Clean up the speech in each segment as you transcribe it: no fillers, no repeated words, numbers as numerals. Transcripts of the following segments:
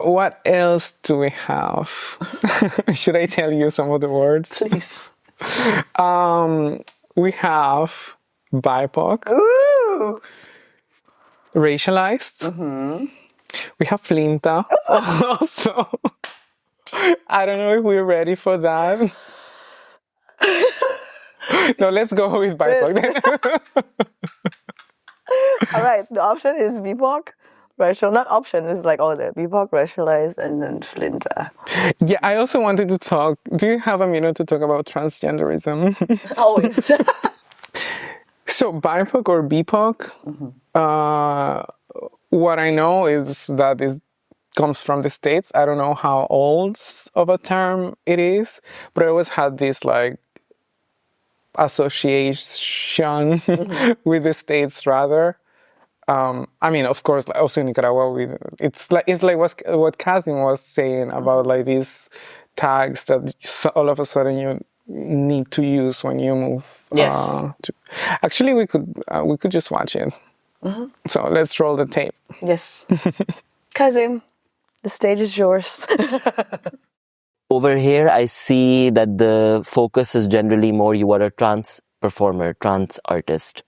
what else do we have? Should I tell you some of the words? Please. We have BIPOC. Ooh. Racialized. We have Flinta. Also, I don't know if we're ready for that. No, let's go with BIPOC then. All right, the option is BIPOC. Racial, not option, it's like all the BIPOC, racialized, and then Flinta. Yeah, I also wanted to talk. Do you have a minute to talk about transgenderism? Always. So, BIPOC or BIPOC, what I know is that it comes from the States. I don't know how old of a term it is, but I always had this like association with the States rather. I mean, of course, also in Nicaragua, it's like what Kazim was saying about like these tags that all of a sudden you need to use when you move. Yes. Actually, we could just watch it. So let's roll the tape. Yes. Kazim, the stage is yours. Over here, I see that the focus is generally more you are a trans performer, trans artist.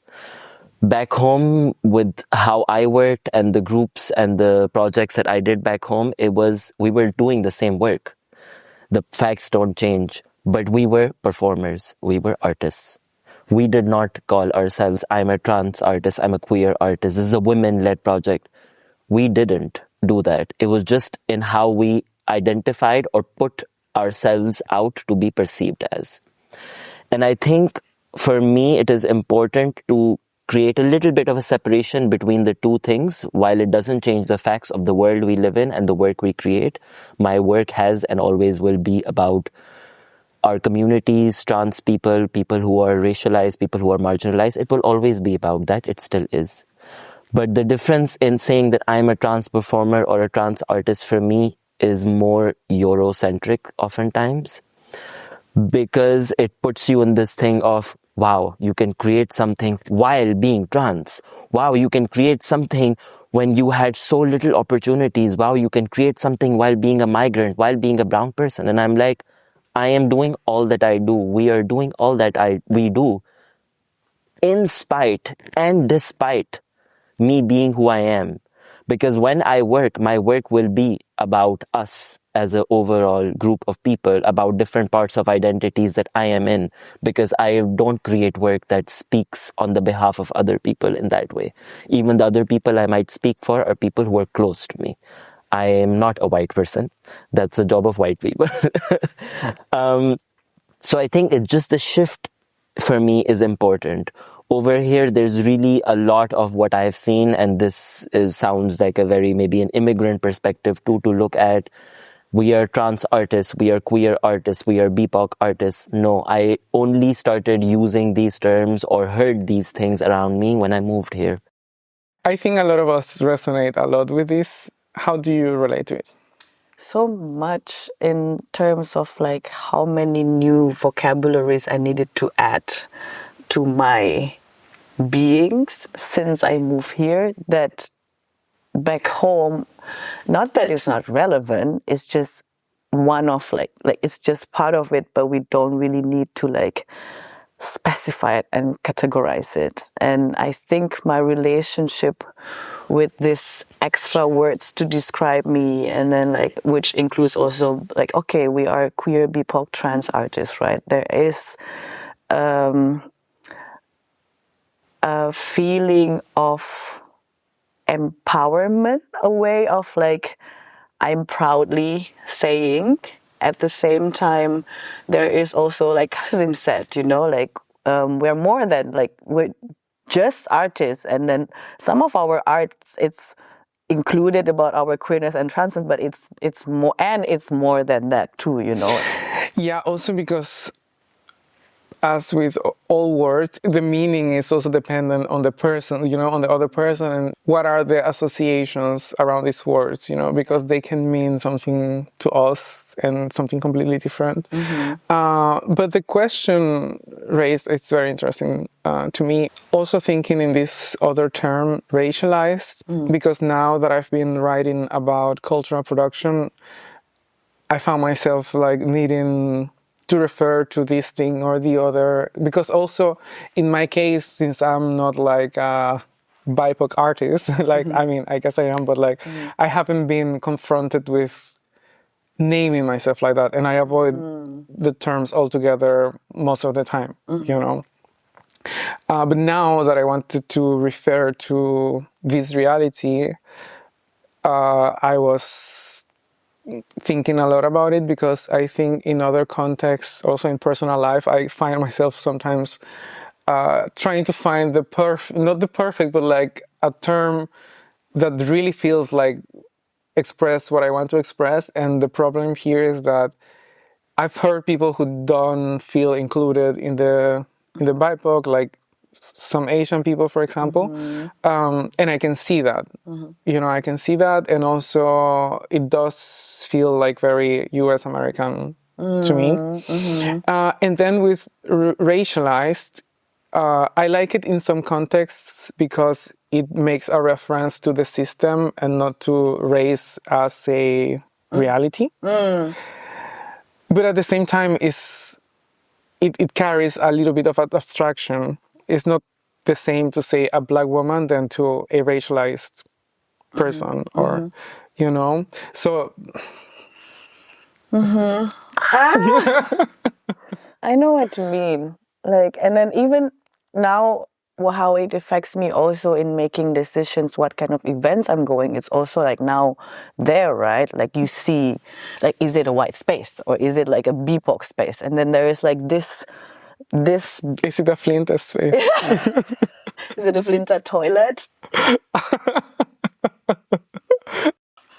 Back home, with how I worked and the groups and the projects that I did back home, we were doing the same work. The facts don't change, but we were performers. We were artists. We did not call ourselves, I'm a trans artist, I'm a queer artist, this is a women-led project. We didn't do that. It was just in how we identified or put ourselves out to be perceived as. And I think for me, it is important to create a little bit of a separation between the two things. While it doesn't change the facts of the world we live in and the work we create, my work has and always will be about our communities, trans people, people who are racialized, people who are marginalized. It will always be about that. It still is. But the difference in saying that I'm a trans performer or a trans artist for me is more Eurocentric oftentimes, because it puts you in this thing of, wow, you can create something while being trans. Wow, you can create something when you had so little opportunities. Wow, you can create something while being a migrant, while being a brown person. And I'm like, I am doing all that I do. We are doing all that we do in spite and despite me being who I am. Because when I work, my work will be about us as an overall group of people, about different parts of identities that I am in, because I don't create work that speaks on the behalf of other people in that way. Even the other people I might speak for are people who are close to me. I am not a white person. That's the job of white people. So I think it's just the shift for me is important. Over here, there's really a lot of what I've seen, and this sounds like a very maybe an immigrant perspective too, to look at. We are trans artists, we are queer artists, we are BIPOC artists. No, I only started using these terms or heard these things around me when I moved here. I think a lot of us resonate a lot with this. How do you relate to it? So much in terms of like how many new vocabularies I needed to add to my beings since I moved here, that back home, not that it's not relevant, it's just one of like it's just part of it, but we don't really need to like specify it and categorize it. And I think my relationship with this extra words to describe me, and then like, which includes also like, okay, we are queer, BIPOC, trans artists, right? There is a feeling of empowerment, a way of like, I'm proudly saying. At the same time, there is also, like Kazim said, you know, like we're more than like, we're just artists. And then some of our arts, it's included about our queerness and transness, but it's more, and it's more than that too, you know. Yeah, also because as with all words, the meaning is also dependent on the person, on the other person, and what are the associations around these words, because they can mean something to us and something completely different. But the question raised is very interesting to me. Also thinking in this other term, racialized, because now that I've been writing about cultural production, I found myself like needing to refer to this thing or the other, because also in my case, since I'm not like a BIPOC artist, like, I mean, I guess I am, but like, I haven't been confronted with naming myself like that, and I avoid the terms altogether most of the time, But now that I wanted to refer to this reality, I was thinking a lot about it, because I think in other contexts, also in personal life, I find myself sometimes trying to find not the perfect, but like a term that really feels like express what I want to express. And the problem here is that I've heard people who don't feel included in the BIPOC, like some Asian people, for example, and I can see that. I can see that, and also it does feel like very U.S. American to me. And then with racialized, I like it in some contexts because it makes a reference to the system and not to race as a reality. But at the same time, it carries a little bit of abstraction. It's not the same to say a black woman than to a racialized person, or, So. I know what you mean. Like, and then even now, how it affects me also in making decisions, what kind of events I'm going, it's also like now there, right? Like you see, like, is it a white space or is it like a BIPOC space? And then there is like this. Is it a Flinta space? Is it a Flinta toilet?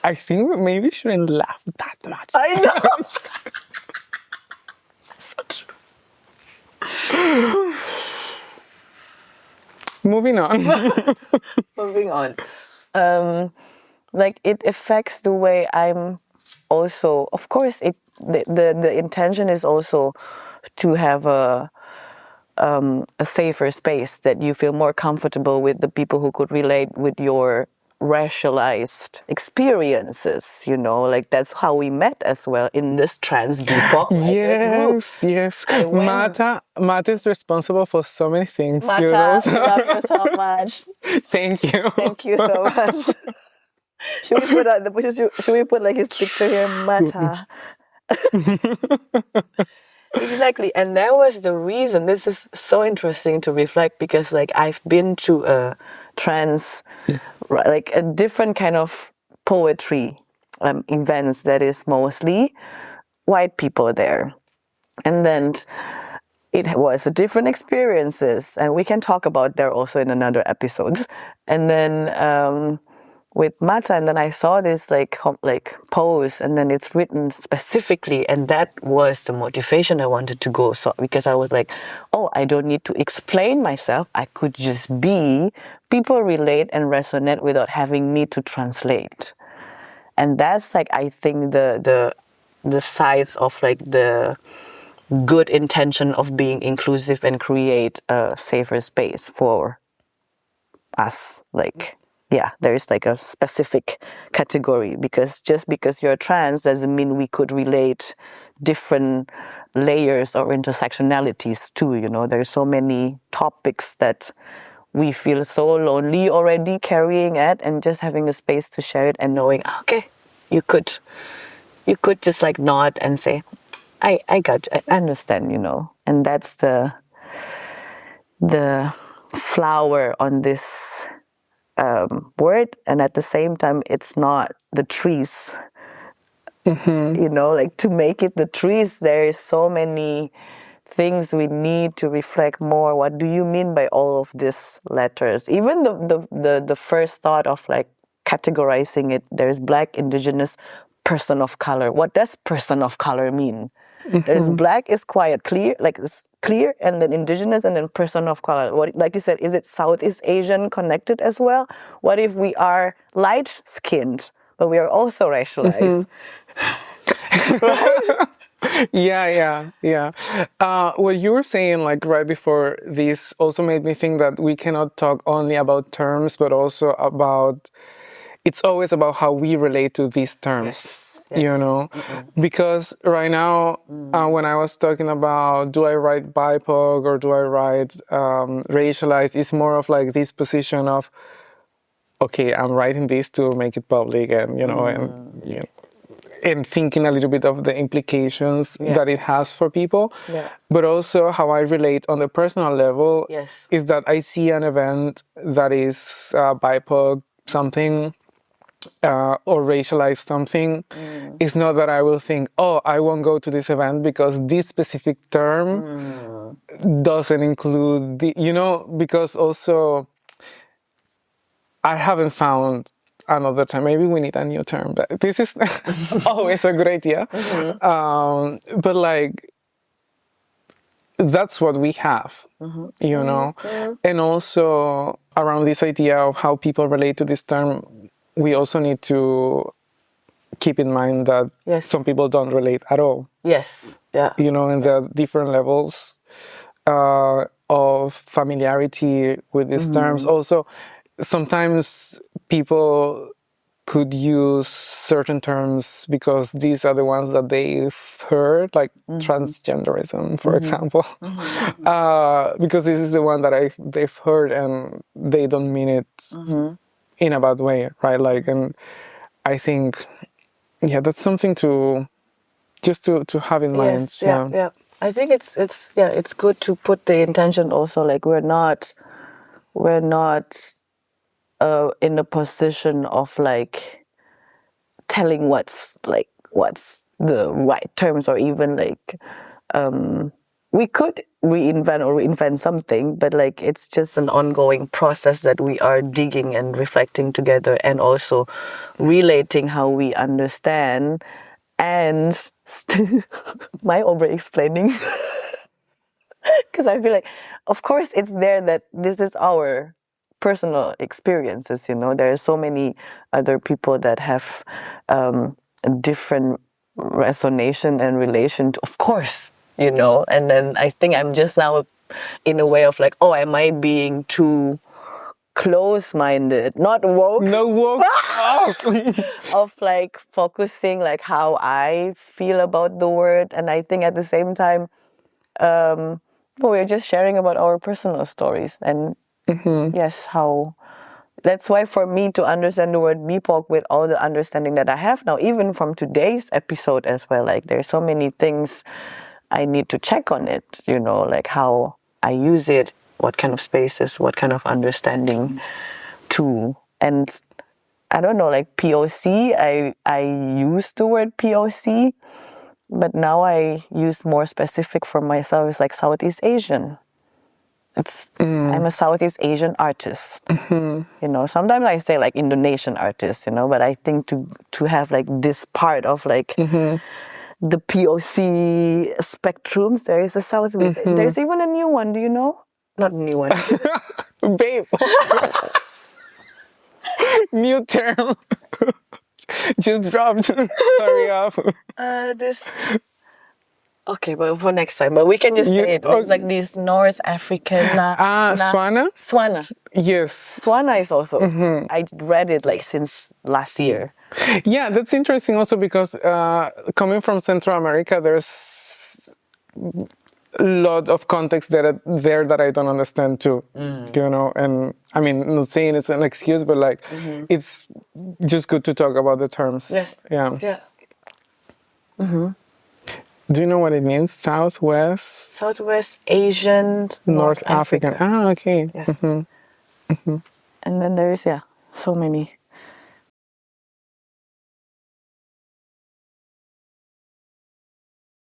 I think maybe we shouldn't laugh that much. I know. Moving on. Moving on. Like it affects the way I'm also, of course, the intention is also to have a safer space, that you feel more comfortable with the people who could relate with your racialized experiences, like that's how we met as well in this trans BIPOC. Yes. Mata is responsible for so many things. Mata, love you so much. Thank you. Thank you so much. Should we put like his picture here, Mata? Exactly, and that was the reason. This is so interesting to reflect, because like I've been to a trans, like a different kind of poetry events that is mostly white people there, and then it was a different experiences, and we can talk about there also in another episode. And then with Mata, and then I saw this like post, and then it's written specifically, and that was the motivation I wanted to go. So because I was like, oh, I don't need to explain myself. I could just be. People relate and resonate without having me to translate, and that's like I think the sides of like the good intention of being inclusive and create a safer space for us, like. Yeah, there is like a specific category, because just because you're trans doesn't mean we could relate different layers or intersectionalities too. There's so many topics that we feel so lonely already carrying it, and just having the space to share it and knowing, okay, you could just like nod and say, I understand, and that's the flower on this word, and at the same time it's not the trees. Like to make it the trees, there is so many things we need to reflect more. What do you mean by all of these letters? Even the first thought of like categorizing it, there's Black, Indigenous, person of color. What does person of color mean? There's black is quiet, clear, like it's clear, and then indigenous, and then person of color. What, like you said, is it Southeast Asian connected as well? What if we are light skinned, but we are also racialized? Right? Yeah. What you were saying, like right before this, also made me think that we cannot talk only about terms, but also about. It's always about how we relate to these terms. Yes. You know, because right now, when I was talking about do I write BIPOC or do I write racialized, it's more of like this position of, okay, I'm writing this to make it public, and and thinking a little bit of the implications that it has for people, but also how I relate on the personal level is that I see an event that is BIPOC something. Or racialize something, it's not that I will think, oh, I won't go to this event because this specific term doesn't include the, because also I haven't found another term. Maybe we need a new term. But this is always a good idea. But like, that's what we have, and also around this idea of how people relate to this term, we also need to keep in mind that some people don't relate at all. Yes. Yeah. And there are different levels of familiarity with these terms. Also, sometimes people could use certain terms because these are the ones that they've heard, like transgenderism, for example, because this is the one that they've heard and they don't mean it in a bad way, right? Like, and I think, that's something to have in mind. Yeah. I think it's good to put the intention also, like we're not in a position of like telling what's the right terms, or even like we could reinvent something, but like it's just an ongoing process that we are digging and reflecting together, and also relating how we understand, and my over explaining because I feel like, of course, it's there that this is our personal experiences. There are so many other people that have different resonation and relation to, of course, and then I think I'm just now in a way of like, oh, am I being too close-minded, not woke, of like focusing like how I feel about the word. And I think at the same time, we're just sharing about our personal stories, and how that's why for me to understand the word BIPOC with all the understanding that I have now, even from today's episode as well, like there's so many things I need to check on it, like how I use it, what kind of spaces, what kind of understanding too. And I don't know, like POC, I use the word POC, but now I use more specific for myself. It's like Southeast Asian. I'm a Southeast Asian artist. Sometimes I say like Indonesian artist, but I think to have like this part of like the POC spectrums, there is a Southeast. There's even a new one. Do you know? Not a new one. Babe. New term. Just dropped. Sorry, off. This. Okay, but for next time. But we can just say it. It's like this North African. Swana? Swana. Yes. Swana is also. I read it like since last year. Yeah, that's interesting also because coming from Central America, there's a lot of context there that I don't understand too. And I mean, not saying it's an excuse, but like it's just good to talk about the terms. Yes. Yeah. Do you know what it means? Southwest Asian, North African. Ah, okay. Yes. And then there is so many.